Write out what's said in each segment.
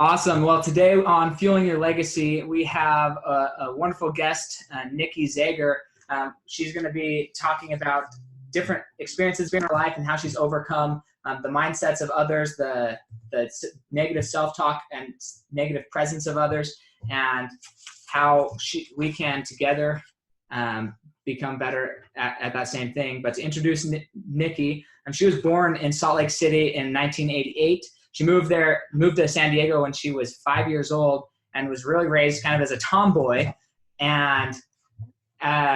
Awesome. Well, today on Fueling Your Legacy, we have a wonderful guest, Niki Zager. She's going to be talking about different experiences in her life and how she's overcome the mindsets of others, the negative self-talk and negative presence of others, and how we can together become better at that same thing. But to introduce Niki, she was born in Salt Lake City in 1988. She moved to San Diego when she was 5 years old and was really raised kind of as a tomboy. And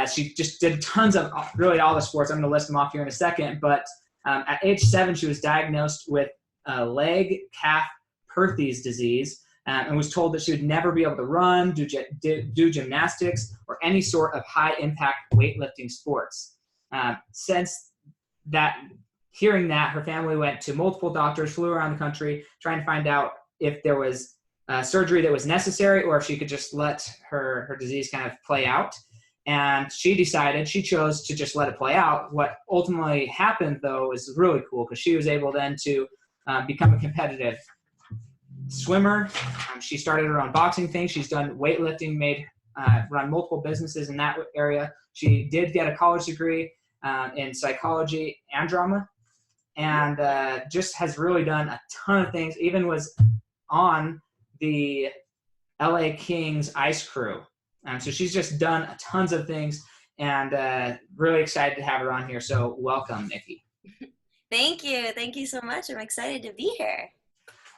she just did tons of really all the sports. I'm going to list them off here in a second. But at age 7, she was diagnosed with Legg Calve Perthes Disease and was told that she would never be able to run, do gymnastics, or any sort of high-impact weightlifting sports. Since that, hearing that, her family went to multiple doctors, flew around the country, trying to find out if there was surgery that was necessary or if she could just let her disease kind of play out. And she chose to just let it play out. What ultimately happened, though, is really cool because she was able then to become a competitive swimmer. She started her own boxing thing. She's done weightlifting, run multiple businesses in that area. She did get a college degree in psychology and drama, and just has really done a ton of things. Even was on the LA Kings ice crew. So she's just done tons of things, and really excited to have her on here. So welcome, Niki. Thank you. Thank you so much. I'm excited to be here.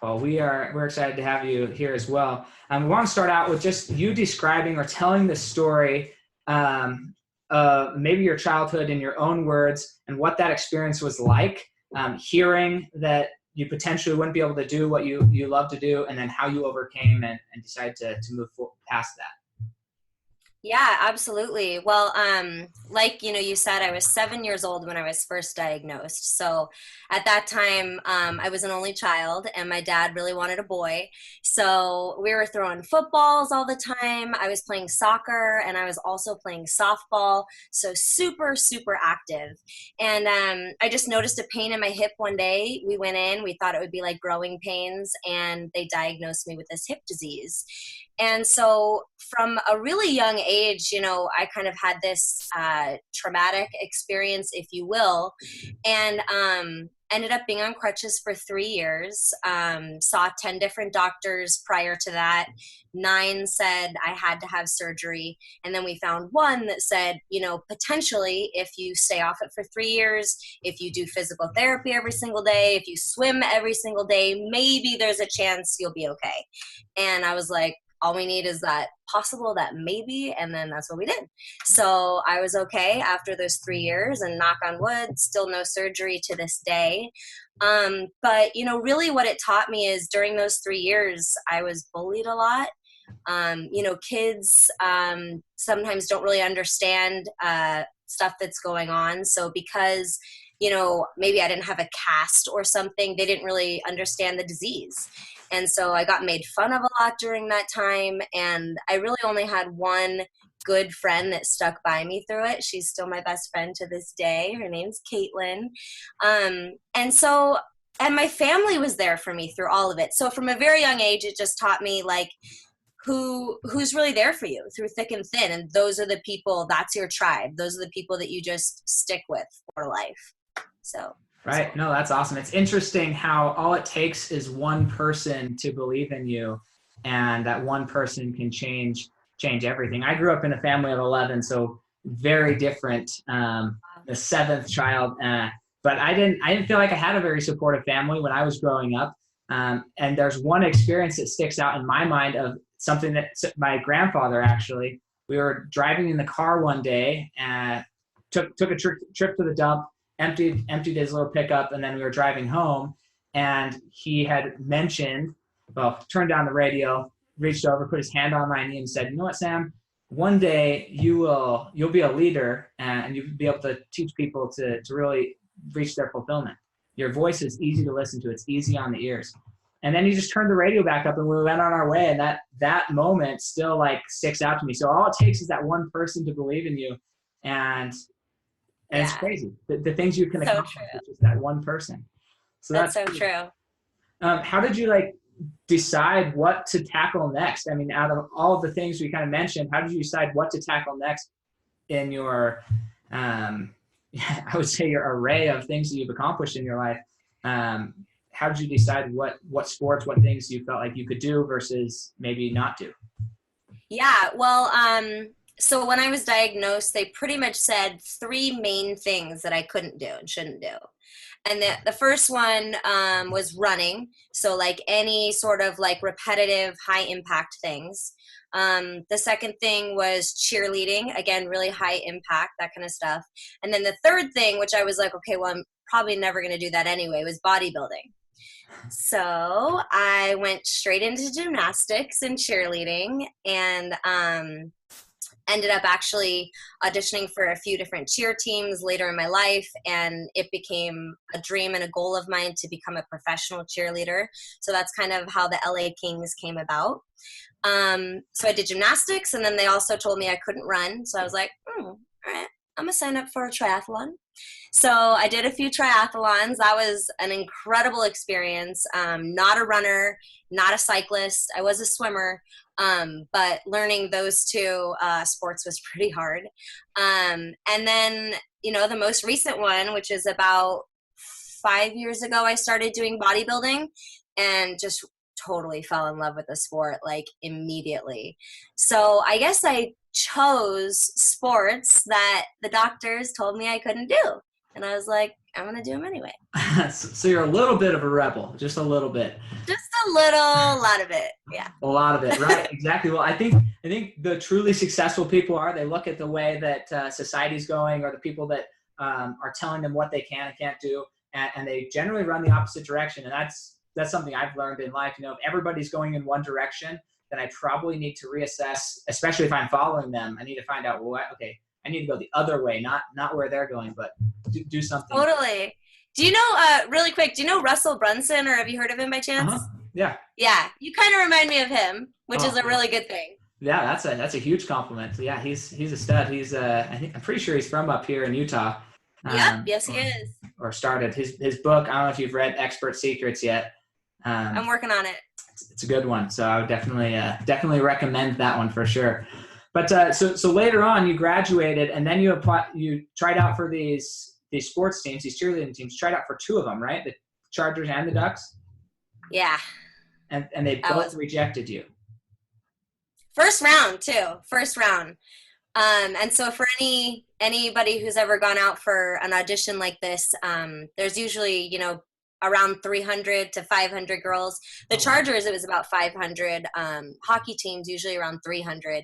Well, we're excited to have you here as well. We want to start out with just you describing or telling the story, maybe your childhood in your own words, and what that experience was like, hearing that you potentially wouldn't be able to do what you love to do, and then how you overcame and decided to move past that. Yeah, absolutely. Well, like, you said, I was 7 years old when I was first diagnosed. So at that time, I was an only child and my dad really wanted a boy. So we were throwing footballs all the time. I was playing soccer and I was also playing softball. So super, super active. And I just noticed a pain in my hip one day. We went in, we thought it would be like growing pains, and they diagnosed me with this hip disease. And so from a really young age, I kind of had this traumatic experience, if you will, and ended up being on crutches for 3 years, saw 10 different doctors prior to that. 9 said I had to have surgery. And then we found one that said, potentially if you stay off it for 3 years, if you do physical therapy every single day, if you swim every single day, maybe there's a chance you'll be okay. And I was like, all we need is that possible, that maybe, and then that's what we did. So I was okay after those 3 years, and knock on wood, still no surgery to this day. But, really what it taught me is during those 3 years, I was bullied a lot. Kids sometimes don't really understand stuff that's going on. So because maybe I didn't have a cast or something, they didn't really understand the disease. And so I got made fun of a lot during that time. And I really only had one good friend that stuck by me through it. She's still my best friend to this day. Her name's Caitlin. And my family was there for me through all of it. So from a very young age, it just taught me like, who's really there for you through thick and thin. And those are the people, that's your tribe. Those are the people that you just stick with for life. So. Right. No, that's awesome. It's interesting how all it takes is one person to believe in you, and that one person can change everything. I grew up in a family of 11, so very different, the 7th child. But I didn't feel like I had a very supportive family when I was growing up. And there's one experience that sticks out in my mind of something that my grandfather actually, we were driving in the car one day and took a trip to the dump, emptied his little pickup, and then we were driving home, and he had turned down the radio, reached over, put his hand on my knee and said, "You know what, Sam, one day you'll be a leader and you'll be able to teach people to really reach their fulfillment. Your voice is easy to listen to. It's easy on the ears." And then he just turned the radio back up and we went on our way. And that moment still like sticks out to me. So all it takes is that one person to believe in you. And it's crazy. The things you can accomplish with just that one person. So that's so true. How did you decide what to tackle next? I mean, out of all of the things we kind of mentioned, how did you decide what to tackle next in your, I would say your array of things that you've accomplished in your life? How did you decide what sports, what things you felt like you could do versus maybe not do? Yeah, well, so when I was diagnosed, they pretty much said three main things that I couldn't do and shouldn't do. And the first one was running. So like any sort of like repetitive, high impact things. The second thing was cheerleading. Again, really high impact, that kind of stuff. And then the third thing, which I was like, okay, well, I'm probably never going to do that anyway, was bodybuilding. So I went straight into gymnastics and cheerleading, and ended up actually auditioning for a few different cheer teams later in my life, and it became a dream and a goal of mine to become a professional cheerleader. So that's kind of how the LA Kings came about. So I did gymnastics, and then they also told me I couldn't run. So I was like, all right, I'm gonna sign up for a triathlon. So I did a few triathlons. That was an incredible experience. Not a runner, not a cyclist. I was a swimmer, but learning those two sports was pretty hard. And then, the most recent one, which is about 5 years ago, I started doing bodybuilding and just totally fell in love with the sport like immediately. So I guess I chose sports that the doctors told me I couldn't do. And I was like, I'm going to do them anyway. So you're a little bit of a rebel, just a little bit. Just a lot of it. Yeah. A lot of it, right? Exactly. Well, I think the truly successful people they look at the way that society's going, or the people that are telling them what they can and can't do, and they generally run the opposite direction. And that's something I've learned in life. If everybody's going in one direction, then I probably need to reassess, especially if I'm following them. I need to find out, I need to go the other way, not where they're going, but do something. Totally. Do you know, really quick, do you know Russell Brunson, or have you heard of him by chance? Uh-huh. Yeah. Yeah. You kind of remind me of him, which is a really good thing. Yeah, that's a huge compliment. Yeah, he's a stud. He's I'm pretty sure he's from up here in Utah. Yep. Yes, he is. Or started his book. I don't know if you've read Expert Secrets yet. I'm working on it. It's a good one. So I would definitely recommend that one for sure. But so later on, you graduated, and then you tried out for these sports teams, these cheerleading teams. You tried out for two of them, right? The Chargers and the Ducks. Yeah. And they both rejected you. First round too. First round. And so for anybody who's ever gone out for an audition like this, there's usually around 300 to 500 girls. The Chargers, it was about 500. Hockey teams usually around 300.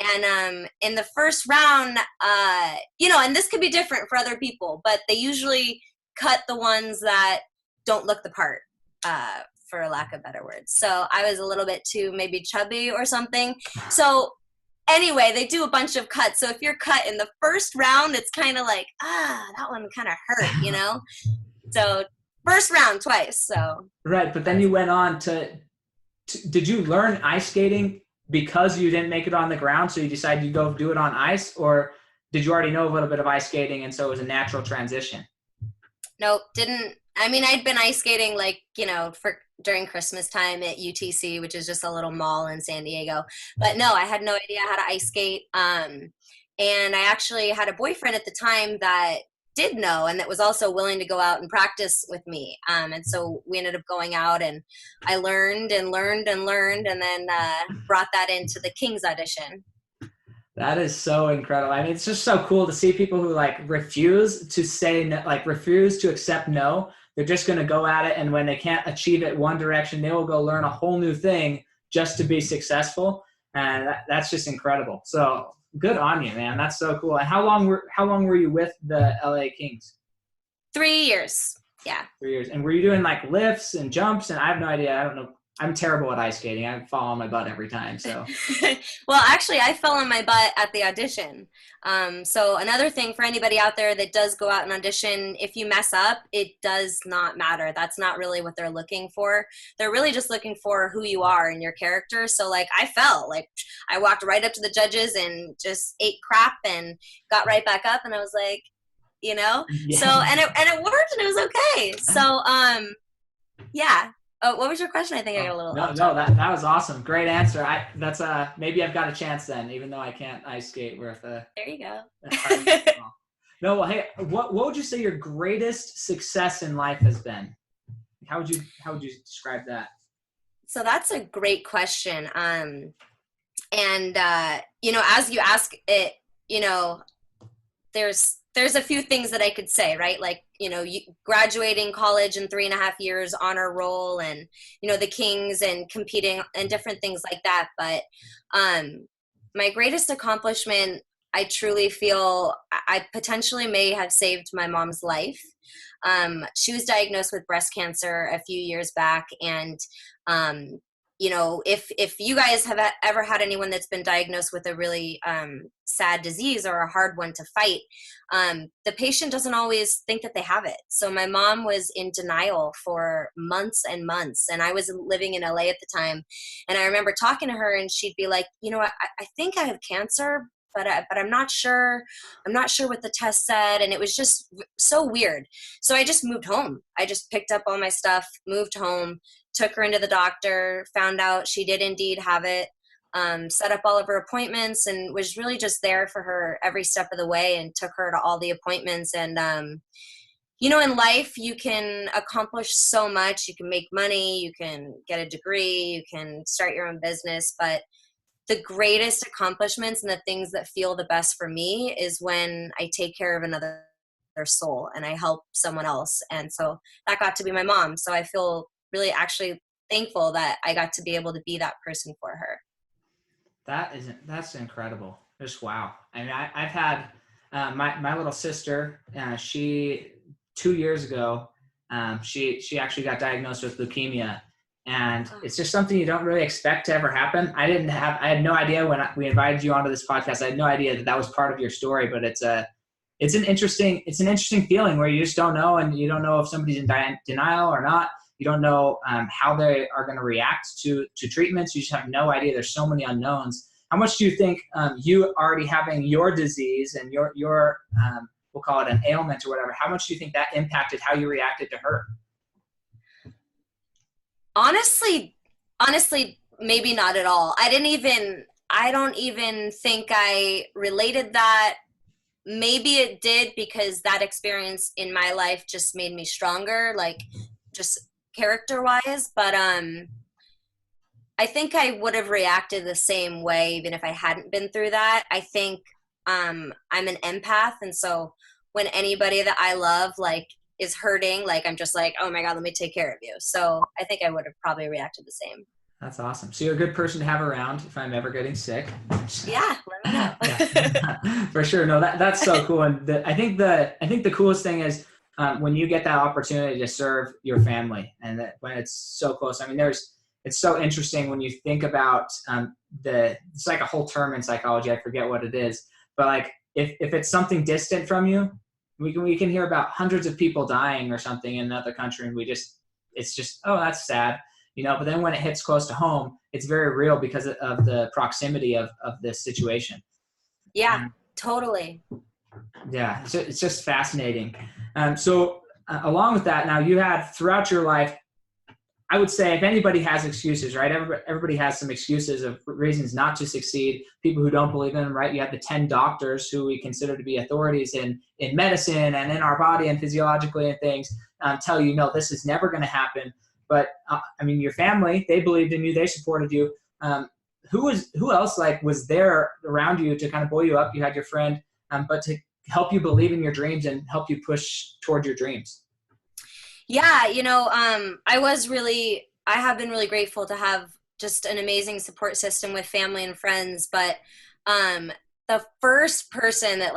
And in the first round, and this could be different for other people, but they usually cut the ones that don't look the part, for lack of better words. So I was a little bit too maybe chubby or something. So anyway, they do a bunch of cuts. So if you're cut in the first round, it's kind of like, that one kind of hurt, So first round twice. So right, but then you went on to did you learn ice skating because you didn't make it on the ground, so you decided to go do it on ice, or did you already know a little bit of ice skating and so it was a natural transition? Nope, didn't. I mean, I'd been ice skating during Christmas time at UTC, which is just a little mall in San Diego. But no, I had no idea how to ice skate. And I actually had a boyfriend at the time that did know, and that was also willing to go out and practice with me. And so we ended up going out, and I learned and learned and learned, and then brought that into the Kings audition. That is so incredible. I mean, it's just so cool to see people who refuse to say no, refuse to accept no. They're just going to go at it, and when they can't achieve it one direction, they will go learn a whole new thing just to be successful. And that's just incredible. So good on you, man. That's so cool. And how long were you with the LA Kings? 3 years. Yeah. 3 years. And were you doing lifts and jumps? And I have no idea. I don't know. I'm terrible at ice skating. I fall on my butt every time. So. Well, actually, I fell on my butt at the audition. So another thing for anybody out there that does go out and audition, if you mess up, it does not matter. That's not really what they're looking for. They're really just looking for who you are and your character. So I fell. I walked right up to the judges and just ate crap and got right back up. And I was like, Yeah. So and it worked, and it was okay. So yeah. Oh, what was your question? I think I got a little No, off no, topic. that was awesome. Great answer. That's maybe I've got a chance then, even though I can't ice skate with There you go. No, well, hey, what would you say your greatest success in life has been? How would you describe that? So that's a great question. And as you ask it, you know, there's a few things that I could say, right? Like, graduating college in 3.5 years, honor roll, and the Kings, and competing and different things like that. But my greatest accomplishment, I truly feel I potentially may have saved my mom's life. She was diagnosed with breast cancer a few years back, and if you guys have ever had anyone that's been diagnosed with a really sad disease or a hard one to fight, the patient doesn't always think that they have it. So my mom was in denial for months and months, and I was living in LA at the time. And I remember talking to her, and she'd be like, I think I have cancer, but I'm not sure. I'm not sure what the test said. And it was just so weird. So I just moved home. I just picked up all my stuff, moved home, took her into the doctor, found out she did indeed have it, set up all of her appointments, and was really just there for her every step of the way, and took her to all the appointments. And, in life, you can accomplish so much. You can make money, you can get a degree, you can start your own business, but the greatest accomplishments and the things that feel the best for me is when I take care of another soul and I help someone else. And so that got to be my mom. So I feel really actually thankful that I got to be able to be that person for her. That's incredible. Just wow. I mean, I've had my little sister. She 2 years ago, she actually got diagnosed with leukemia, and it's just something you don't really expect to ever happen. I had no idea when we invited you onto this podcast. I had no idea that was part of your story, but it's an interesting feeling where you just don't know, and you don't know if somebody's in denial or not. You don't know how they are going to react to treatments. You just have no idea. There's so many unknowns. How much do you think you already having your disease and your we'll call it an ailment or whatever, how much do you think that impacted how you reacted to her? Honestly, maybe not at all. I don't even think I related that. Maybe it did, because that experience in my life just made me stronger, like just character wise. But I think I would have reacted the same way even if I hadn't been through that. I think I'm an empath, and so when anybody that I love is hurting, I'm just like, oh my God, let me take care of you. So I think I would have probably reacted the same. That's awesome. So you're a good person to have around if I'm ever getting sick. Yeah, let me know. For sure. No, that's so cool. And I think the coolest thing is when you get that opportunity to serve your family, and that when it's so close. I mean, it's so interesting when you think about it's like a whole term in psychology. I forget what it is, but if it's something distant from you, we can hear about hundreds of people dying or something in another country, and it's just, oh, that's sad. But then when it hits close to home, it's very real because of the proximity of this situation. Yeah, totally. Yeah, it's just fascinating. So along with that, now you had throughout your life, I would say if anybody has excuses, right? Everybody has some excuses of reasons not to succeed, people who don't believe in them, right? You have the 10 doctors who we consider to be authorities in medicine and in our body and physiologically and things tell you, no, this is never going to happen. But your family, they believed in you, they supported you. Who else was there around you to kind of buoy you up? You had your friend, but to help you believe in your dreams and help you push toward your dreams. Yeah, I have been really grateful to have just an amazing support system with family and friends. But the first person that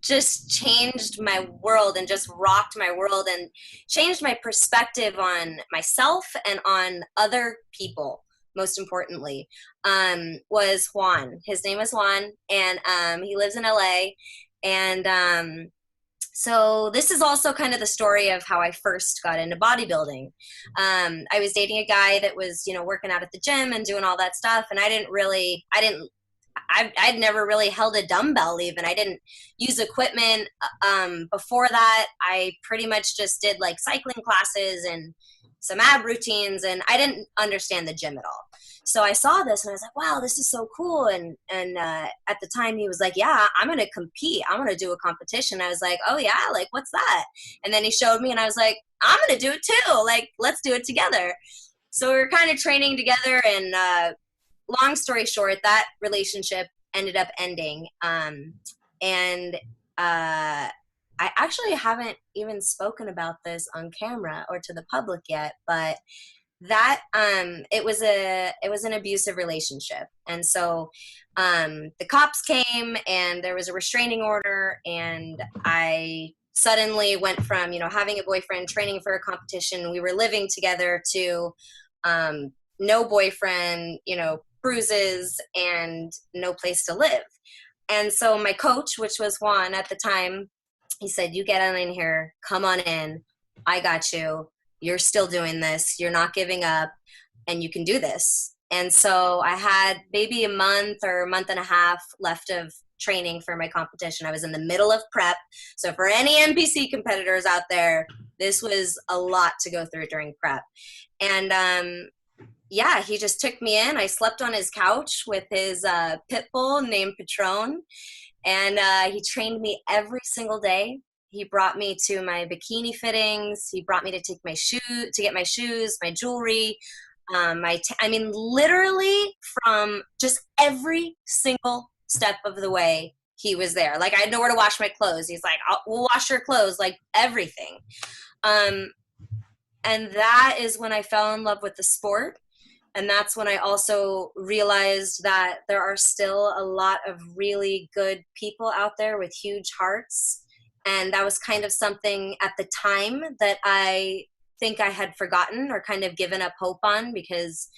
just changed my world and just rocked my world and changed my perspective on myself and on other people, most importantly, was Juan. His name is Juan, and he lives in LA. And so this is also kind of the story of how I first got into bodybuilding. I was dating a guy that was, working out at the gym and doing all that stuff. And I'd never really held a dumbbell even. I didn't use equipment. Before that, I pretty much just did cycling classes and, some ab routines, and I didn't understand the gym at all. So I saw this and I was like, wow, this is so cool. And at the time he was like, yeah, I'm going to compete. I'm going to do a competition. I was like, oh yeah, like what's that? And then he showed me and I was like, I'm going to do it too. Like, let's do it together. So we were kind of training together, and long story short, that relationship ended up ending. And I actually haven't even spoken about this on camera or to the public yet, but that it was an abusive relationship. And so the cops came and there was a restraining order, and I suddenly went from, you know, having a boyfriend, training for a competition, we were living together, to no boyfriend, you know, bruises and no place to live. And so my coach, which was Juan at the time, he said, you get on in here, come on in, I got you. You're still doing this. You're not giving up, and you can do this. And so I had maybe a month or a month and a half left of training for my competition. I was in the middle of prep. So for any NPC competitors out there, this was a lot to go through during prep. And yeah, he just took me in. I slept on his couch with his pit bull named Patron. And he trained me every single day. He brought me to my bikini fittings. He brought me to take my get my shoes, my jewelry, I mean, literally from just every single step of the way, he was there. Like, I had nowhere to wash my clothes. He's like, we'll wash your clothes, like everything. And that is when I fell in love with the sport. And that's when I also realized that there are still a lot of really good people out there with huge hearts. And that was kind of something at the time that I think I had forgotten or kind of given up hope on, because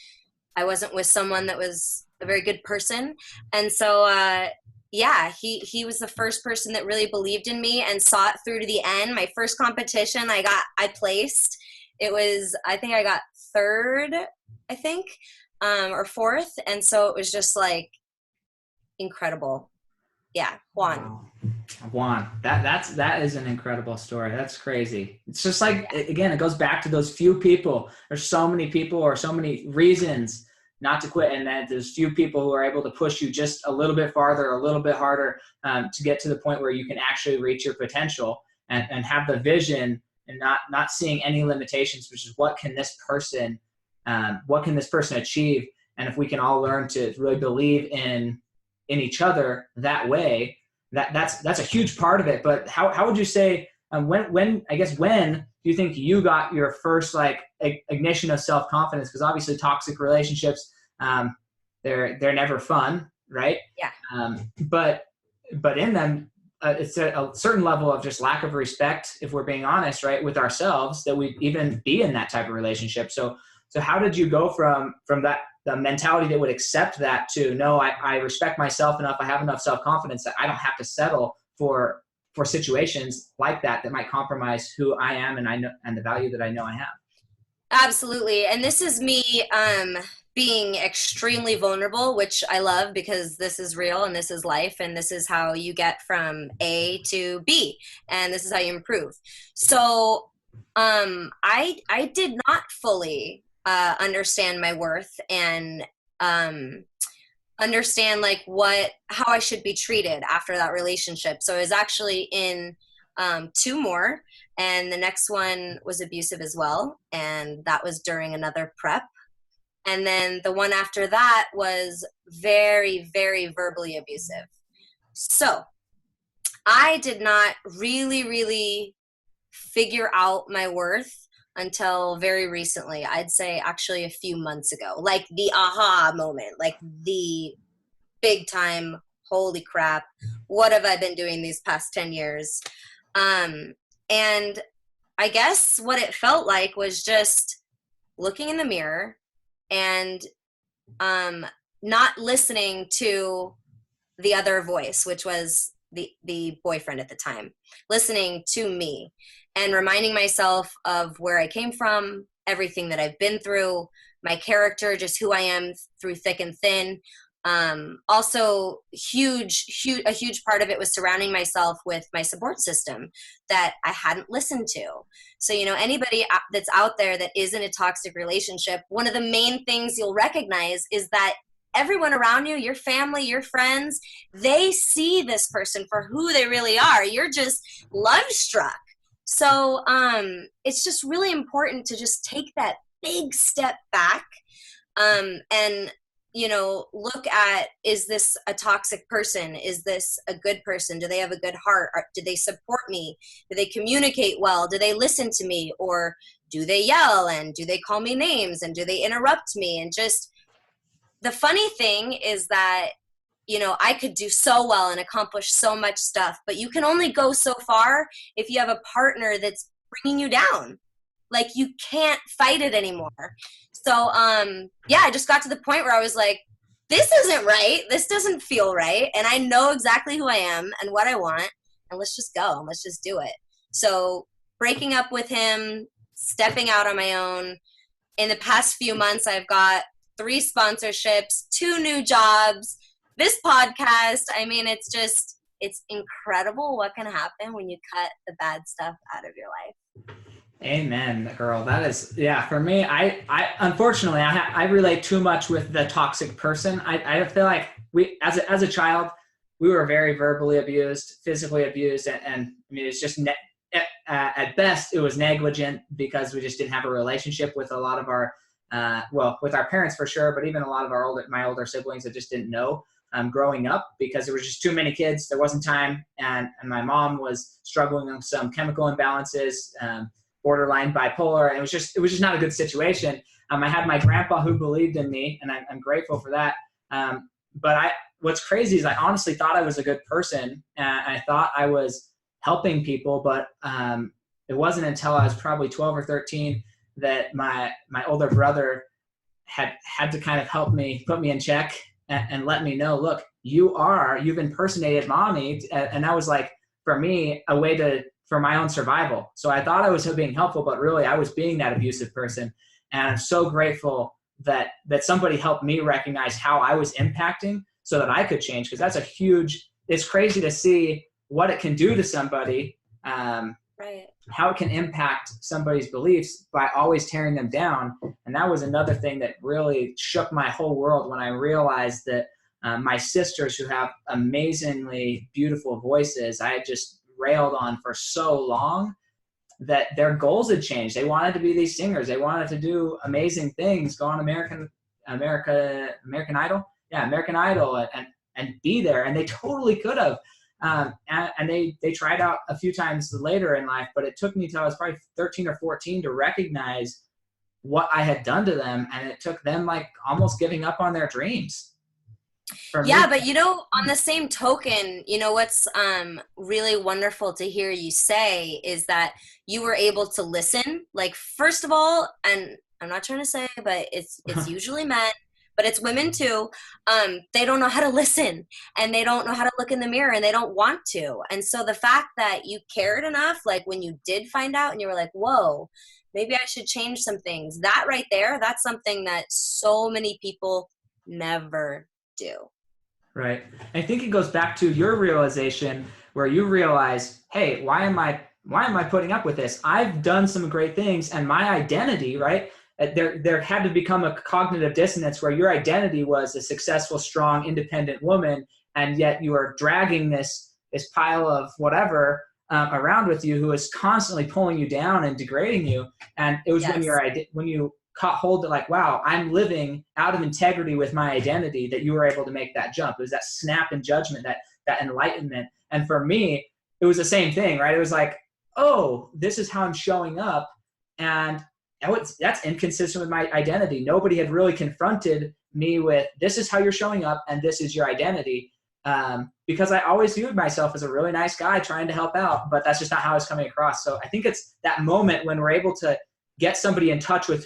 I wasn't with someone that was a very good person. And so, yeah, he was the first person that really believed in me and saw it through to the end. My first competition, I placed. It was, I think I got third, or fourth. And so it was just like incredible. Yeah, Juan. Wow. Juan, that is an incredible story. That's crazy. It's just like, again, it goes back to those few people. There's so many people or so many reasons not to quit, and that there's few people who are able to push you just a little bit farther, a little bit harder, to get to the point where you can actually reach your potential and have the vision and not seeing any limitations, which is what can this person achieve. And if we can all learn to really believe in each other that way, that's a huge part of it. But how would you say, when do you think you got your first like ignition of self-confidence? Because obviously toxic relationships, they're never fun, right? Yeah. But in them, it's a certain level of just lack of respect, if we're being honest, right, with ourselves, that we even be in that type of relationship. So how did you go from that, the mentality that would accept that, to no, I respect myself enough, I have enough self-confidence that I don't have to settle for situations like that might compromise who I am and I know, and the value that I know I have? Absolutely. And this is me being extremely vulnerable, which I love, because this is real and this is life, and this is how you get from A to B, and this is how you improve. So I did not fully understand my worth and understand like how I should be treated after that relationship. So I was actually in two more, and the next one was abusive as well, and that was during another prep. And then the one after that was very, very verbally abusive. So I did not really figure out my worth until very recently. I'd say actually a few months ago, like the aha moment, like the big time, holy crap, what have I been doing these past 10 years? And I guess what it felt like was just looking in the mirror and not listening to the other voice, which was the boyfriend at the time, listening to me and reminding myself of where I came from, everything that I've been through, my character, just who I am through thick and thin, Also a huge part of it was surrounding myself with my support system that I hadn't listened to. So, anybody that's out there that is in a toxic relationship, one of the main things you'll recognize is that everyone around you, your family, your friends, they see this person for who they really are. You're just love struck. So it's just really important to just take that big step back and look at, is this a toxic person? Is this a good person? Do they have a good heart? Do they support me? Do they communicate well? Do they listen to me? Or do they yell? And do they call me names? And do they interrupt me? And just, the funny thing is that, I could do so well and accomplish so much stuff, but you can only go so far if you have a partner that's bringing you down. Like, you can't fight it anymore. So, I just got to the point where I was like, this isn't right. This doesn't feel right. And I know exactly who I am and what I want. And let's just go and let's just do it. So breaking up with him, stepping out on my own. In the past few months, I've got 3 sponsorships, 2 new jobs, this podcast. I mean, it's incredible what can happen when you cut the bad stuff out of your life. Amen, girl. That is, for me, I unfortunately, I relate too much with the toxic person. I feel like as a child, we were very verbally abused, physically abused. And I mean, it's just, at best, it was negligent because we just didn't have a relationship with a lot of our, with our parents for sure, but even a lot of my older siblings that just didn't know growing up, because there was just too many kids. There wasn't time. And my mom was struggling with some chemical imbalances, borderline bipolar. And it was just not a good situation. I had my grandpa who believed in me, and I'm grateful for that. But what's crazy is I honestly thought I was a good person, and I thought I was helping people. But it wasn't until I was probably 12 or 13 that my older brother had to kind of help me, put me in check, and let me know, look, you've impersonated mommy. And that was like, for me, a way for my own survival. So I thought I was being helpful, but really I was being that abusive person. And I'm so grateful that somebody helped me recognize how I was impacting so that I could change. Because it's crazy to see what it can do to somebody, right? How it can impact somebody's beliefs by always tearing them down. And that was another thing that really shook my whole world when I realized that my sisters, who have amazingly beautiful voices, I had just railed on for so long, that their goals had changed. They wanted to be these singers. They wanted to do amazing things, go on American Idol. Yeah, American Idol, and be there. And they totally could have. And they tried out a few times later in life, but it took me till I was probably 13 or 14 to recognize what I had done to them. And it took them like almost giving up on their dreams. Yeah, but on the same token, what's really wonderful to hear you say is that you were able to listen. Like, first of all, and I'm not trying to say, but it's usually men, but it's women too. They don't know how to listen, and they don't know how to look in the mirror, and they don't want to. And so the fact that you cared enough, like when you did find out and you were like, whoa, maybe I should change some things, that right there, that's something that so many people never do. Right. I think it goes back to your realization where you realize, hey, why am I putting up with this? I've done some great things, and my identity, right? There had to become a cognitive dissonance where your identity was a successful, strong, independent woman, and yet you are dragging this pile of whatever around with you, who is constantly pulling you down and degrading you. And it was when you caught hold of like, wow, I'm living out of integrity with my identity, that you were able to make that jump. It was that snap in judgment, that enlightenment. And for me, it was the same thing, right? It was like, oh, this is how I'm showing up. And that's inconsistent with my identity. Nobody had really confronted me with, this is how you're showing up and this is your identity. Because I always viewed myself as a really nice guy trying to help out, but that's just not how I was coming across. So I think it's that moment when we're able to get somebody in touch with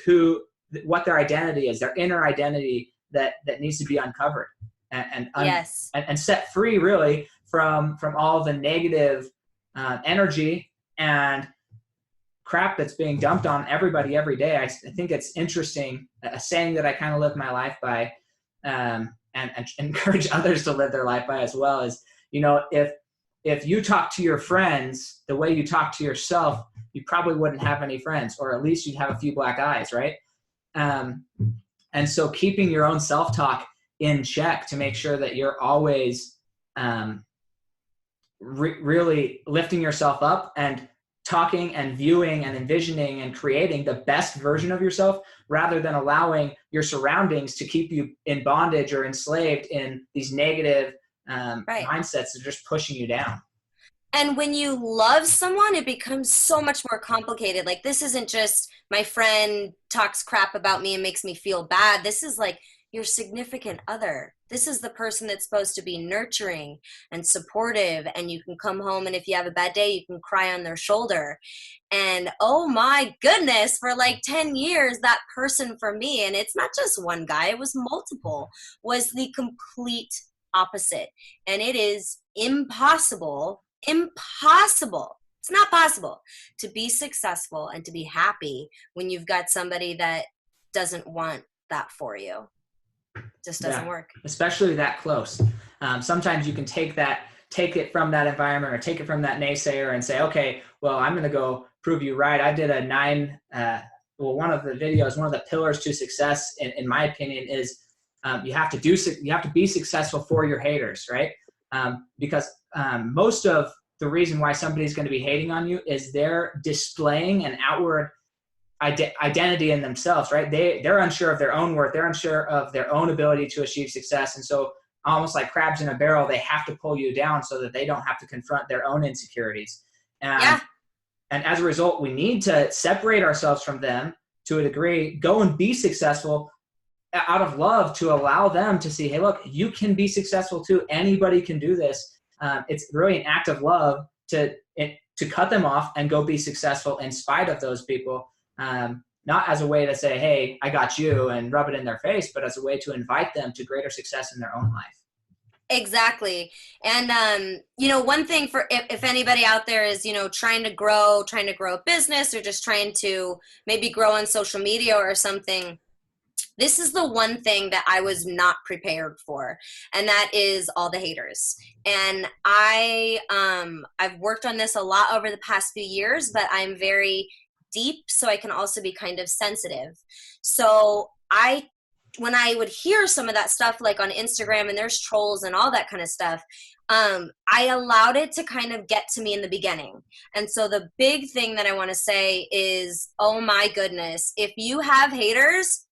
what their identity is, their inner identity that needs to be uncovered and set free, really, from all the negative energy and crap that's being dumped on everybody every day. I think it's interesting, a saying that I kind of live my life by. and encourage others to live their life by as well is, if you talk to your friends the way you talk to yourself, you probably wouldn't have any friends, or at least you'd have a few black eyes, right? And so keeping your own self-talk in check to make sure that you're always really lifting yourself up and talking and viewing and envisioning and creating the best version of yourself, rather than allowing your surroundings to keep you in bondage or enslaved in these negative mindsets that are just pushing you down. And when you love someone, it becomes so much more complicated. Like, this isn't just my friend talks crap about me and makes me feel bad. This is like your significant other. This is the person that's supposed to be nurturing and supportive, and you can come home, and if you have a bad day, you can cry on their shoulder. And oh my goodness, for like 10 years, that person for me, and it's not just one guy, it was multiple, was the complete opposite. And it is impossible, it's not possible to be successful and to be happy when you've got somebody that doesn't want that for you. Just doesn't work. Especially that close. Sometimes you can take it from that environment or take it from that naysayer and say, okay, well, I'm going to go prove you right. I did one of the videos, one of the pillars to success, in my opinion, is you have to be successful for your haters, right? Because most of the reason why somebody's going to be hating on you is they're displaying an outward identity in themselves, right? They're unsure of their own worth. They're unsure of their own ability to achieve success. And so almost like crabs in a barrel, they have to pull you down so that they don't have to confront their own insecurities. And as a result, we need to separate ourselves from them to a degree, go and be successful out of love, to allow them to see, hey, look, you can be successful too. Anybody can do this. It's really an act of love to cut them off and go be successful in spite of those people. Not as a way to say, hey, I got you, and rub it in their face, but as a way to invite them to greater success in their own life. Exactly. And, one thing for if anybody out there is, trying to grow a business, or just trying to maybe grow on social media or something, this is the one thing that I was not prepared for, and that is all the haters. And I've worked on this a lot over the past few years, but I'm very deep, so I can also be kind of sensitive. So when I would hear some of that stuff, like on Instagram, and there's trolls and all that kind of stuff, I allowed it to kind of get to me in the beginning. And so the big thing that I want to say is, oh my goodness, if you have haters,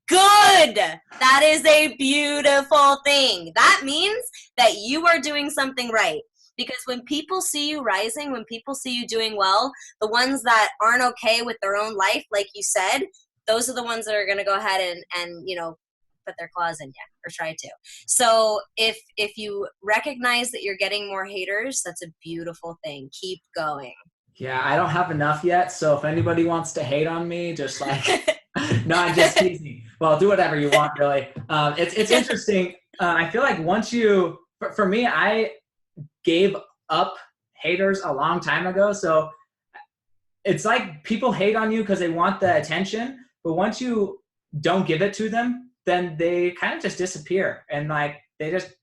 good. That is a beautiful thing. That means that you are doing something right. Because when people see you rising, when people see you doing well, the ones that aren't okay with their own life, like you said, those are the ones that are going to go ahead and put their claws in you, or try to. So if you recognize that you're getting more haters, that's a beautiful thing. Keep going. Yeah, I don't have enough yet. So if anybody wants to hate on me, just like, no, I'm just teasing. Well, do whatever you want, really. It's interesting. I feel like once for me, I gave up haters a long time ago. So it's like people hate on you because they want the attention, but once you don't give it to them, then they kind of just disappear. And like, they just,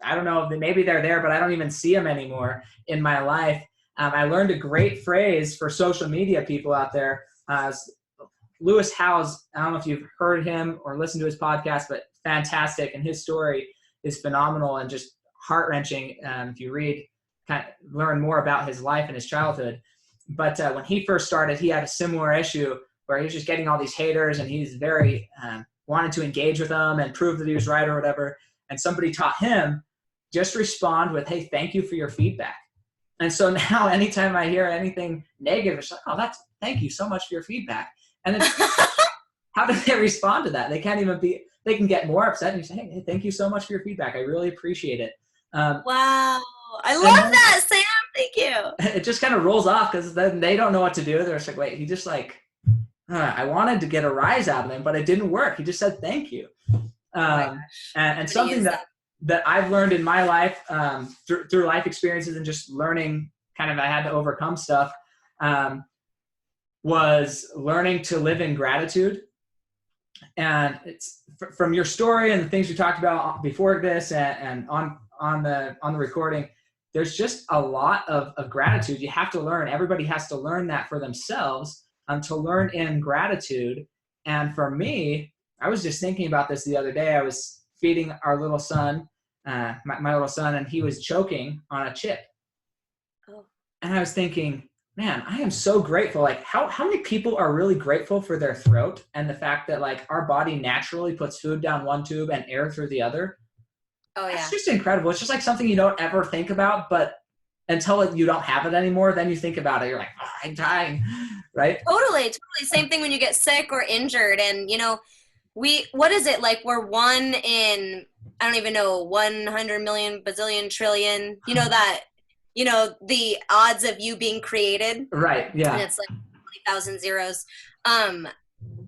I don't know, maybe they're there, but I don't even see them anymore in my life. I learned a great phrase for social media people out there. Lewis Howes, I don't know if you've heard him or listened to his podcast, but fantastic. And his story is phenomenal and just heart-wrenching. If you learn more about his life and his childhood. But when he first started, he had a similar issue where he was just getting all these haters, and he's very wanted to engage with them and prove that he was right or whatever. And somebody taught him, just respond with, hey, thank you for your feedback. And so now anytime I hear anything negative, it's like, oh, thank you so much for your feedback. And then how do they respond to that? They can't even they can get more upset and you say, hey, thank you so much for your feedback. I really appreciate it. Wow. I love that, Sam. Thank you. It just kind of rolls off because then they don't know what to do. They're just like, wait, he just like, I wanted to get a rise out of him, but it didn't work. He just said, thank you. And something that I've learned in my life through life experiences and just learning kind of, I had to overcome stuff, was learning to live in gratitude. And it's from your story and the things we talked about before this and on the recording, there's just a lot of gratitude. You have to learn. Everybody has to learn that for themselves, to learn in gratitude. And for me, I was just thinking about this the other day. I was feeding our little son, my little son, and he was choking on a chip. Oh. And I was thinking, man, I am so grateful. Like how many people are really grateful for their throat and the fact that like our body naturally puts food down one tube and air through the other. Oh yeah. It's just incredible. It's just like something you don't ever think about, but until you don't have it anymore, then you think about it. You're like, oh, I'm dying, right? Totally. Same thing when you get sick or injured. And, you know, what is it? Like we're one in, I don't even know, 100 million, bazillion, trillion, you know, that, you know, the odds of you being created. Right. Yeah. And it's like 20,000 zeros.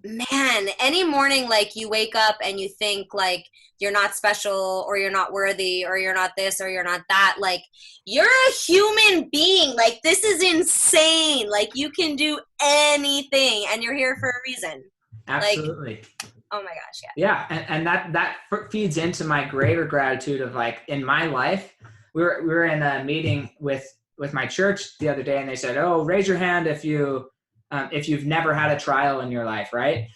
Man, any morning, like you wake up and you think like you're not special or you're not worthy or you're not this or you're not that, like you're a human being. Like this is insane. Like you can do anything and you're here for a reason. Absolutely. Like, oh my gosh. Yeah. Yeah. And that feeds into my greater gratitude of like in my life, we were in a meeting with my church the other day and they said, oh, raise your hand if you've never had a trial in your life, right?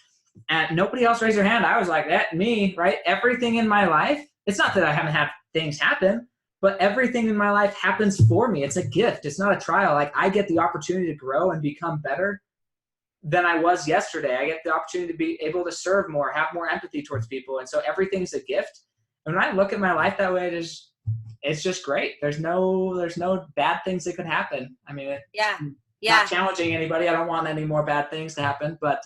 And nobody else raised their hand. I was like, that me, right? Everything in my life, it's not that I haven't had things happen, but everything in my life happens for me. It's a gift. It's not a trial. Like I get the opportunity to grow and become better than I was yesterday. I get the opportunity to be able to serve more, have more empathy towards people. And so everything's a gift. And when I look at my life that way, it's just great. There's no bad things that could happen. I mean, not challenging anybody. I don't want any more bad things to happen, but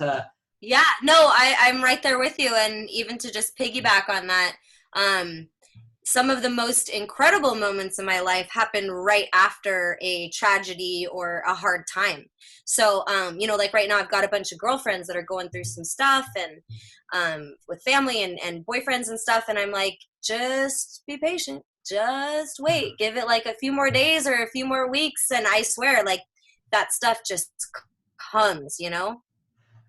yeah, no, I'm right there with you. And even to just piggyback on that, some of the most incredible moments in my life happen right after a tragedy or a hard time. So, you know, like right now I've got a bunch of girlfriends that are going through some stuff and with family and boyfriends and stuff. And I'm like, just be patient. Just wait. Give it like a few more days or a few more weeks. And I swear, like, that stuff just comes, you know?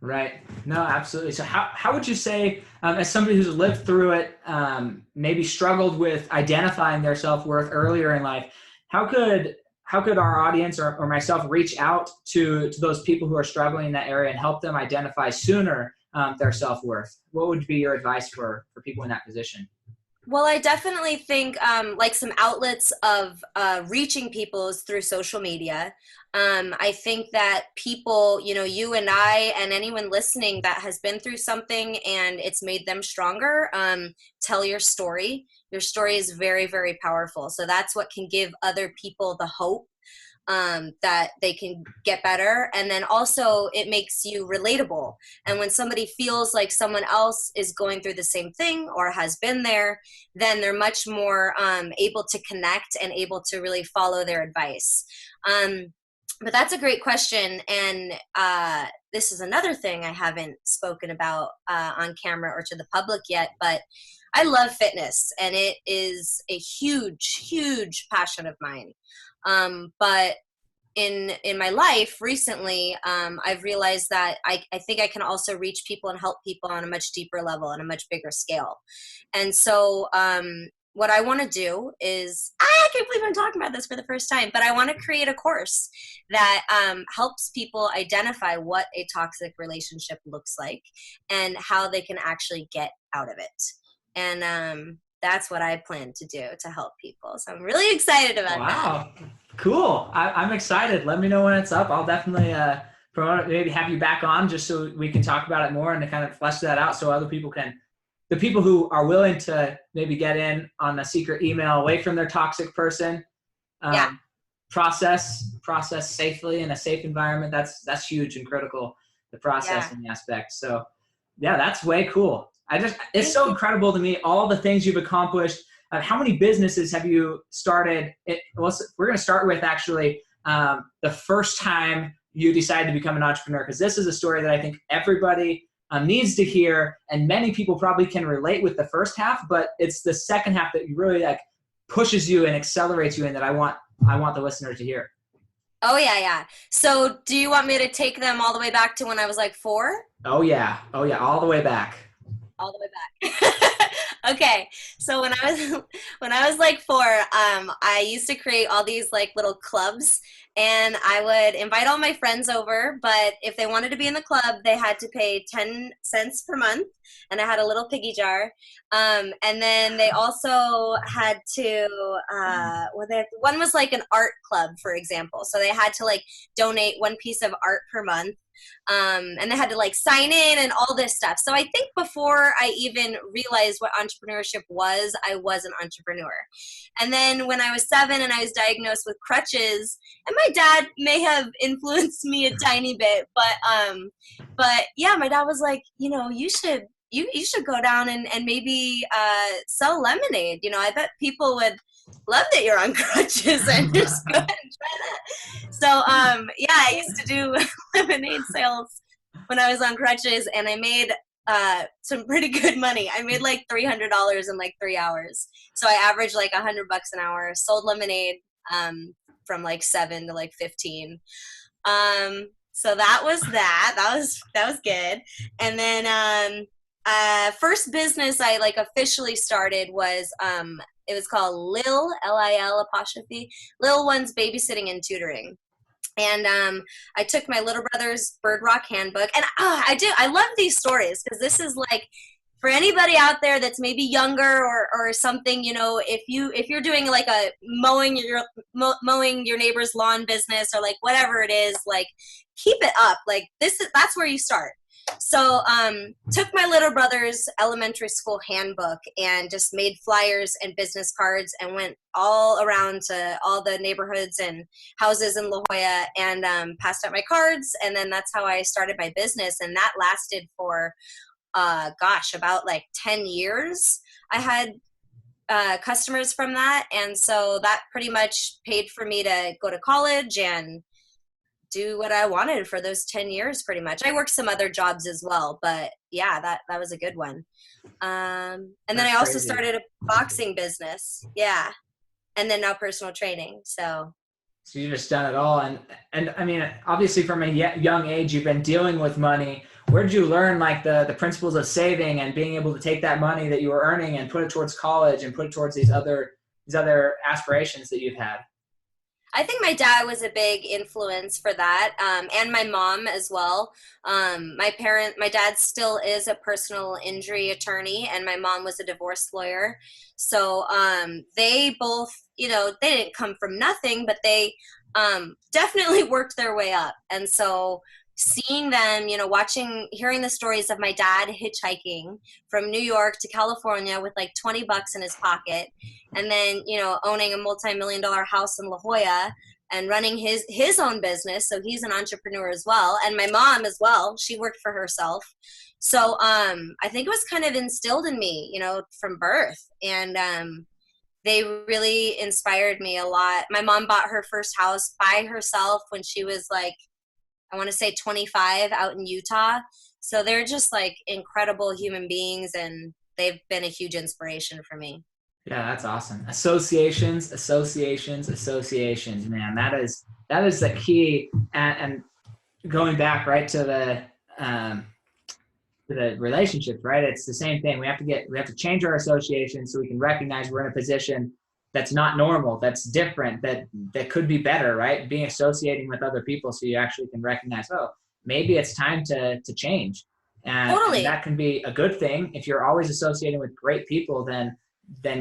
Right. No, absolutely. So how would you say, as somebody who's lived through it, maybe struggled with identifying their self-worth earlier in life, how could our audience or myself reach out to those people who are struggling in that area and help them identify sooner their self-worth? What would be your advice for people in that position? Well, I definitely think like some outlets of reaching people is through social media. I think that people, you know, you and I and anyone listening that has been through something and it's made them stronger, tell your story. Your story is very, very powerful. So that's what can give other people the hope that they can get better. And then also it makes you relatable. And when somebody feels like someone else is going through the same thing or has been there, then they're much more able to connect and able to really follow their advice. But that's a great question. And this is another thing I haven't spoken about on camera or to the public yet, but I love fitness and it is a huge, huge passion of mine. But in my life recently, I've realized that I think I can also reach people and help people on a much deeper level and a much bigger scale. And so what I want to do is, I can't believe I'm talking about this for the first time, but I want to create a course that helps people identify what a toxic relationship looks like and how they can actually get out of it. And that's what I plan to do to help people. So I'm really excited about that. Wow. Cool. I'm excited. Let me know when it's up. I'll definitely promote it, maybe have you back on just so we can talk about it more and to kind of flesh that out so other people can, the people who are willing to maybe get in on a secret email away from their toxic person, process safely in a safe environment. That's huge and critical, the processing aspect. So yeah, that's way cool. It's so incredible to me, all the things you've accomplished. How many businesses have you started? We're going to start with actually the first time you decided to become an entrepreneur, because this is a story that I think everybody needs to hear, and many people probably can relate with the first half, but it's the second half that really like pushes you and accelerates you in that I want the listener to hear. Oh yeah. So do you want me to take them all the way back to when I was like 4? Oh yeah, all the way back. all the way back. Okay, so when I was like 4, I used to create all these like little clubs, and I would invite all my friends over. But if they wanted to be in the club, they had to pay 10 cents per month, and I had a little piggy jar. And then they also had to, one was like an art club, for example. So they had to like donate one piece of art per month. And they had to like sign in and all this stuff. So I think before I even realized what entrepreneurship was, I was an entrepreneur. And then when I was 7 and I was diagnosed with crutches, and my dad may have influenced me a tiny bit, but yeah, my dad was like, you know, you should go down and maybe sell lemonade. You know, I bet people would love that you're on crutches and just go ahead and try that. So yeah, I used to do lemonade sales when I was on crutches, and I made some pretty good money. I made like $300 in like 3 hours. So I averaged like $100 an hour, sold lemonade from like 7 to like 15. So that was that was good. And then first business I like officially started was it was called Lil, Lil apostrophe, Lil One's Babysitting and Tutoring. And I took my little brother's Bird Rock handbook, and I love these stories because this is like for anybody out there that's maybe younger or something, you know, if you're doing like a mowing your neighbor's lawn business or like whatever it is, like keep it up. Like that's where you start. So took my little brother's elementary school handbook and just made flyers and business cards and went all around to all the neighborhoods and houses in La Jolla and passed out my cards. And then that's how I started my business. And that lasted for, about like 10 years. I had customers from that. And so that pretty much paid for me to go to college and do what I wanted for those 10 years pretty much. I worked some other jobs as well, but yeah, that was a good one. And then I also started a boxing business. Yeah. And then now personal training. So you've just done it all. And I mean, obviously from a young age, you've been dealing with money. Where did you learn like the principles of saving and being able to take that money that you were earning and put it towards college and put it towards these other aspirations that you've had? I think my dad was a big influence for that, and my mom as well. My dad still is a personal injury attorney, and my mom was a divorce lawyer. So they both, you know, they didn't come from nothing, but they definitely worked their way up. And so seeing them, you know, hearing the stories of my dad hitchhiking from New York to California with like $20 in his pocket, and then, you know, owning a multi-million-dollar house in La Jolla and running his own business. So he's an entrepreneur as well. And my mom as well, she worked for herself. So I think it was kind of instilled in me, you know, from birth. And they really inspired me a lot. My mom bought her first house by herself when she was like, I want to say 25, out in Utah. So they're just like incredible human beings, and they've been a huge inspiration for me. Yeah, that's awesome. Associations, man. That is the key. And going back right to the relationships, right? It's the same thing. We have to change our associations so we can recognize we're in a position that's not normal, that's different, that could be better, right? Associating with other people so you actually can recognize, oh, maybe it's time to change. And that can be a good thing. If you're always associating with great people, then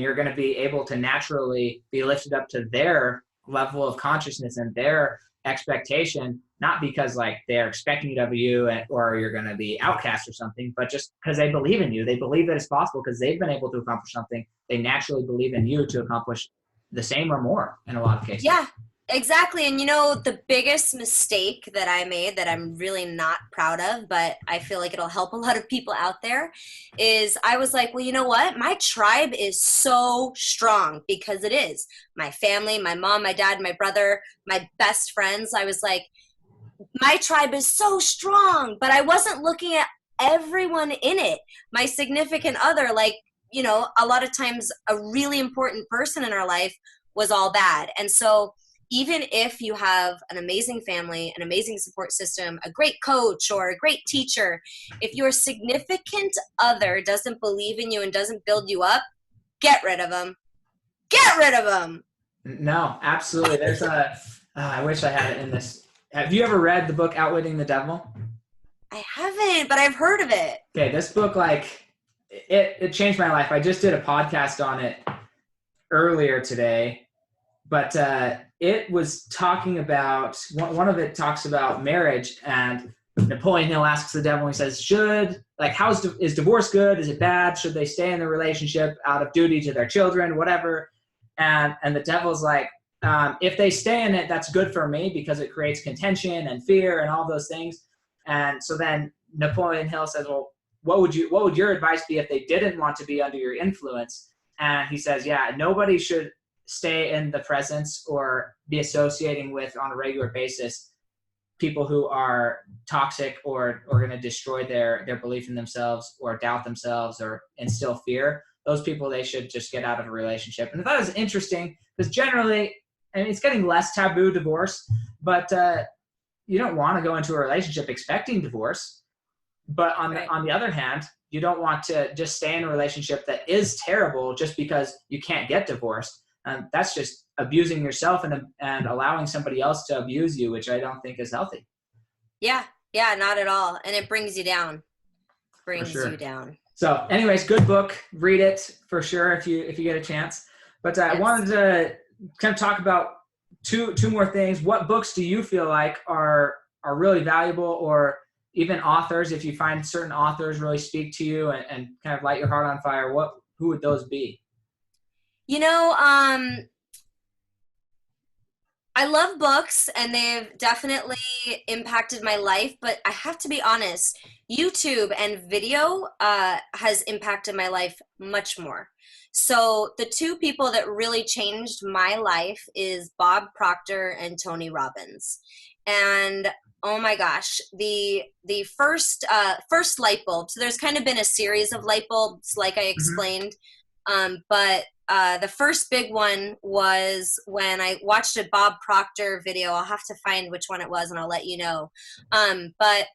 you're going to be able to naturally be lifted up to their level of consciousness and their expectation, not because like they're expecting it of you or you're going to be outcast or something, but just because they believe in you. They believe that it's possible because they've been able to accomplish something. They naturally believe in you to accomplish the same or more in a lot of cases. Yeah, exactly. And you know, the biggest mistake that I made that I'm really not proud of, but I feel like it'll help a lot of people out there, is I was like, well, you know what? My tribe is so strong, because it is. My family, my mom, my dad, my brother, my best friends. I was like, my tribe is so strong, but I wasn't looking at everyone in it. My significant other, like, you know, a lot of times a really important person in our life was all bad. And so even if you have an amazing family, an amazing support system, a great coach or a great teacher, if your significant other doesn't believe in you and doesn't build you up, get rid of them. Get rid of them. No, absolutely. There's I wish I had it in this. Have you ever read the book Outwitting the Devil? I haven't, but I've heard of it. Okay, this book, like, it changed my life. I just did a podcast on it earlier today, but it was talking about, one of it talks about marriage, and Napoleon Hill asks the devil, and he says, is divorce good? Is it bad? Should they stay in the relationship out of duty to their children, whatever? And the devil's like, if they stay in it, that's good for me because it creates contention and fear and all those things. And so then Napoleon Hill says, well, what would your advice be if they didn't want to be under your influence? And he says, yeah, nobody should stay in the presence or be associating with on a regular basis people who are toxic or going to destroy their belief in themselves or doubt themselves or instill fear. Those people, they should just get out of a relationship. And I thought it was interesting because generally, I mean, it's getting less taboo, divorce, but you don't want to go into a relationship expecting divorce. But on the other hand, you don't want to just stay in a relationship that is terrible just because you can't get divorced. And that's just abusing yourself and allowing somebody else to abuse you, which I don't think is healthy. Yeah, not at all. And it brings you down. You down. So anyways, good book. Read it for sure if you get a chance. But I wanted to kind of talk about two more things. What books do you feel like are really valuable, or even authors, if you find certain authors really speak to you and kind of light your heart on fire, who would those be? I love books and they've definitely impacted my life, but I have to be honest, YouTube and video has impacted my life much more. So the two people that really changed my life is Bob Proctor and Tony Robbins. And oh my gosh, the first light bulb. So there's kind of been a series of light bulbs, like I explained, but the first big one was when I watched a Bob Proctor video. I'll have to find which one it was and I'll let you know. But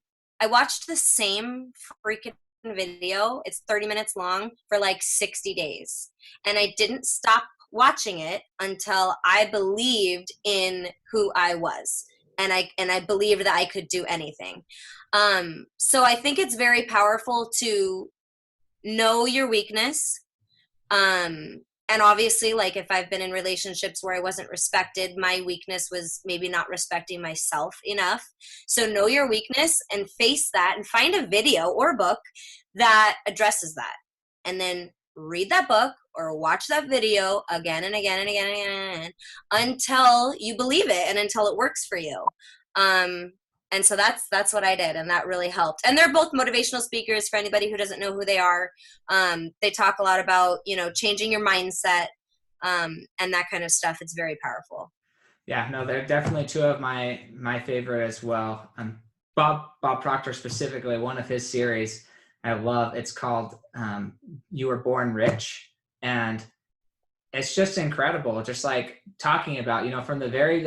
I watched the same freaking video. It's 30 minutes long for like 60 days. And I didn't stop watching it until I believed in who I was. And I believed that I could do anything. So I think it's very powerful to know your weakness. And obviously, like if I've been in relationships where I wasn't respected, my weakness was maybe not respecting myself enough. So know your weakness and face that and find a video or book that addresses that. And then read that book or watch that video again and again and again and again, and again until you believe it and until it works for you. And so that's what I did, and that really helped. And they're both motivational speakers for anybody who doesn't know who they are. They talk a lot about, changing your mindset and that kind of stuff. It's very powerful. Yeah, no, they're definitely two of my favorite as well. Bob Proctor specifically, one of his series I love. It's called You Were Born Rich, and it's just incredible. Just like talking about, from the very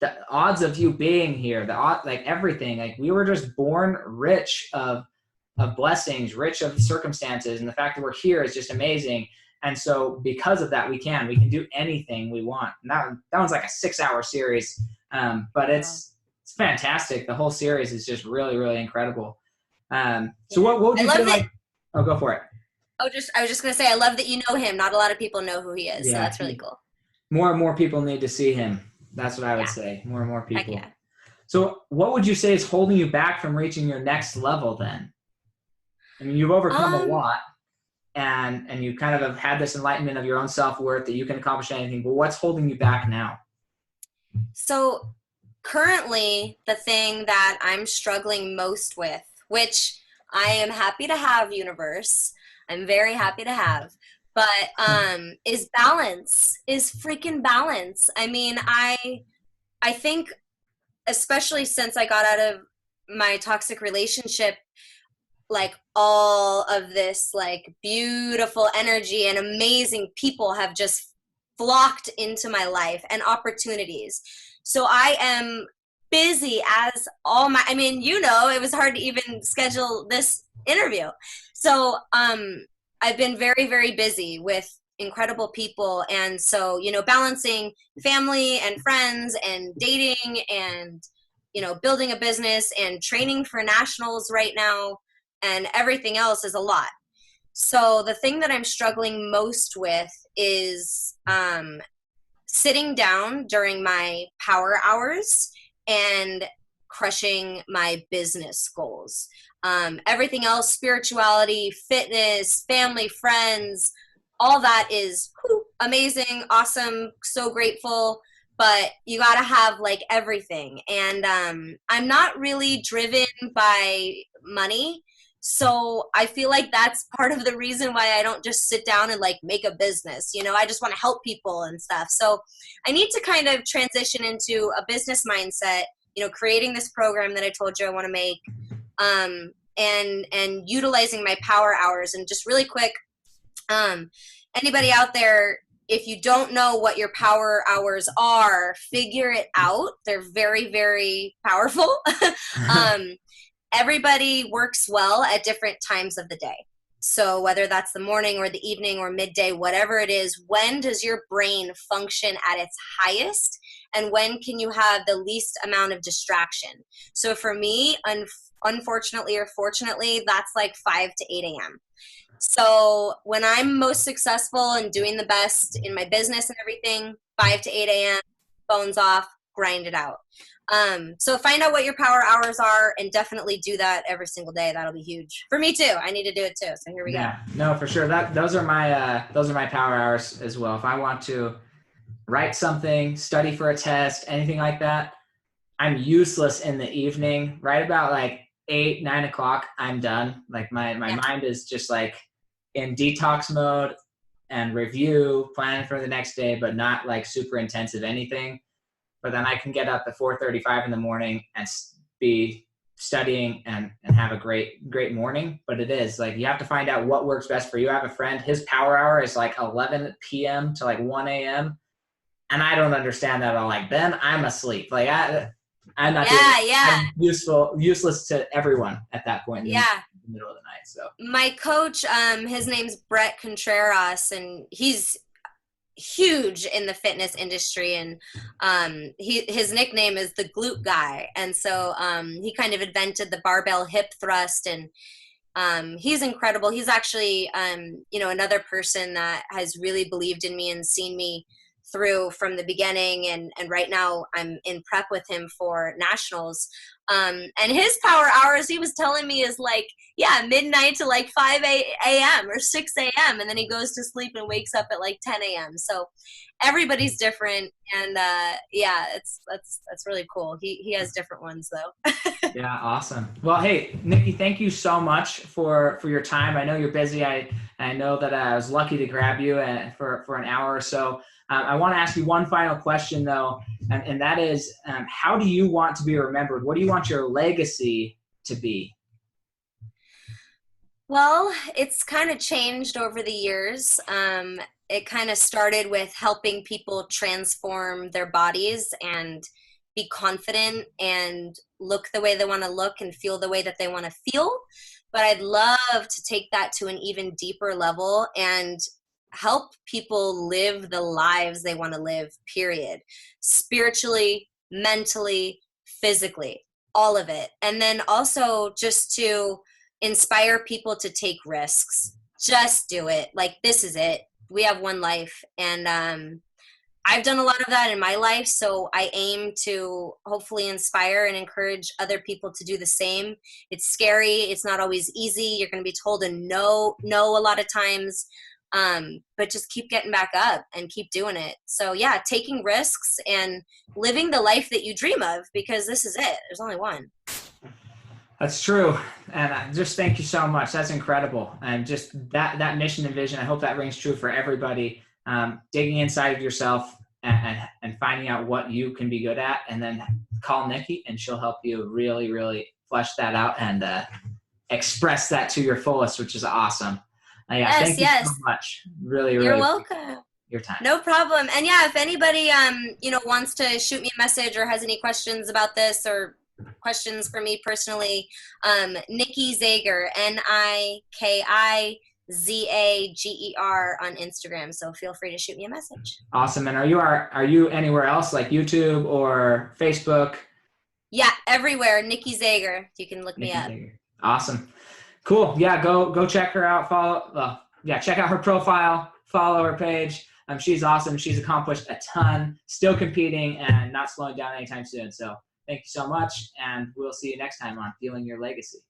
the odds of you being here, everything, like we were just born rich of blessings, rich of circumstances, and the fact that we're here is just amazing. And so because of that, we can do anything we want. And that one's like a 6-hour series, but it's fantastic. The whole series is just really, really incredible. So what would you feel like? Oh, go for it. I was just gonna say, I love that you know him. Not a lot of people know who he is, so that's really cool. More and more people need to see him. That's what I would say. More and more people. So what would you say is holding you back from reaching your next level then? I mean, you've overcome a lot, and you kind of have had this enlightenment of your own self-worth that you can accomplish anything, but what's holding you back now? So currently, the thing that I'm struggling most with, which I am happy to have, universe, I'm very happy to have, but is balance, is freaking balance. I mean, I think, especially since I got out of my toxic relationship, like all of this like beautiful energy and amazing people have just flocked into my life and opportunities. So I am busy as all my, I mean, it was hard to even schedule this interview. So I've been very, very busy with incredible people. And so, balancing family and friends and dating and, building a business and training for nationals right now and everything else is a lot. So the thing that I'm struggling most with is sitting down during my power hours and crushing my business goals. Everything else, spirituality, fitness, family, friends, all that is amazing, awesome, so grateful. But you got to have like everything. And I'm not really driven by money. So I feel like that's part of the reason why I don't just sit down and like make a business. I just want to help people and stuff. So I need to kind of transition into a business mindset, creating this program that I told you I want to make, and utilizing my power hours. And just really quick, anybody out there, if you don't know what your power hours are, figure it out. They're very, very powerful. Everybody works well at different times of the day. So whether that's the morning or the evening or midday, whatever it is, when does your brain function at its highest? And when can you have the least amount of distraction? So for me, unfortunately or fortunately, that's like 5 to 8 a.m. So when I'm most successful and doing the best in my business and everything, 5 to 8 a.m., phones off, grind it out. So find out what your power hours are and definitely do that every single day. That'll be huge for me too. I need to do it too. So here we go. No, for sure. Those are my power hours as well. If I want to write something, study for a test, anything like that, I'm useless in the evening. Right about like 8, 9 o'clock, I'm done. Like my mind is just like in detox mode and review, planning for the next day, but not like super intensive anything. But then I can get up at 4:35 in the morning and be studying and have a great morning. But it is like, you have to find out what works best for you. I have a friend, his power hour is like 11 p.m. to like 1 a.m. And I don't understand that at all. Like, then I'm asleep. Like I'm not I'm useless to everyone at that point in the middle of the night. So my coach, his name's Brett Contreras, and he's huge in the fitness industry, and his nickname is the glute guy. And so he kind of invented the barbell hip thrust, and he's incredible. He's actually another person that has really believed in me and seen me through from the beginning, and right now I'm in prep with him for nationals. And his power hours, he was telling me, is like midnight to like 5 a.m. or 6 a.m. and then he goes to sleep and wakes up at like 10 a.m. So everybody's different, and that's really cool. He has different ones though. Yeah, awesome. Well, hey, Niki, thank you so much for your time. I know you're busy. I know that I was lucky to grab you for an hour or so. I want to ask you one final question, though, and that is, how do you want to be remembered? What do you want your legacy to be? Well, it's kind of changed over the years. It kind of started with helping people transform their bodies and be confident and look the way they want to look and feel the way that they want to feel. But I'd love to take that to an even deeper level and help people live the lives they want to live, period. Spiritually, mentally, physically, all of it. And then also just to inspire people to take risks. Just do it. Like, this is it. We have one life. And I've done a lot of that in my life. So I aim to hopefully inspire and encourage other people to do the same. It's scary. It's not always easy. You're going to be told a no a lot of times. But just keep getting back up and keep doing it. So taking risks and living the life that you dream of, because this is it. There's only one. That's true. And just thank you so much. That's incredible. And just that mission and vision, I hope that rings true for everybody. Digging inside of yourself and finding out what you can be good at, and then call Niki and she'll help you really, really flesh that out and express that to your fullest, which is awesome. Thank you so much. Really, You're welcome. your time. No problem. And yeah, if anybody, wants to shoot me a message or has any questions about this or questions for me personally, Niki Zager, NikiZager on Instagram. So feel free to shoot me a message. Awesome. And are you anywhere else like YouTube or Facebook? Yeah, everywhere. Niki Zager. You can look Niki me up. Zager. Awesome. Cool. Yeah, go check her out. Check out her profile. Follow her page. She's awesome. She's accomplished a ton. Still competing and not slowing down anytime soon. So thank you so much, and we'll see you next time on Feeling Your Legacy.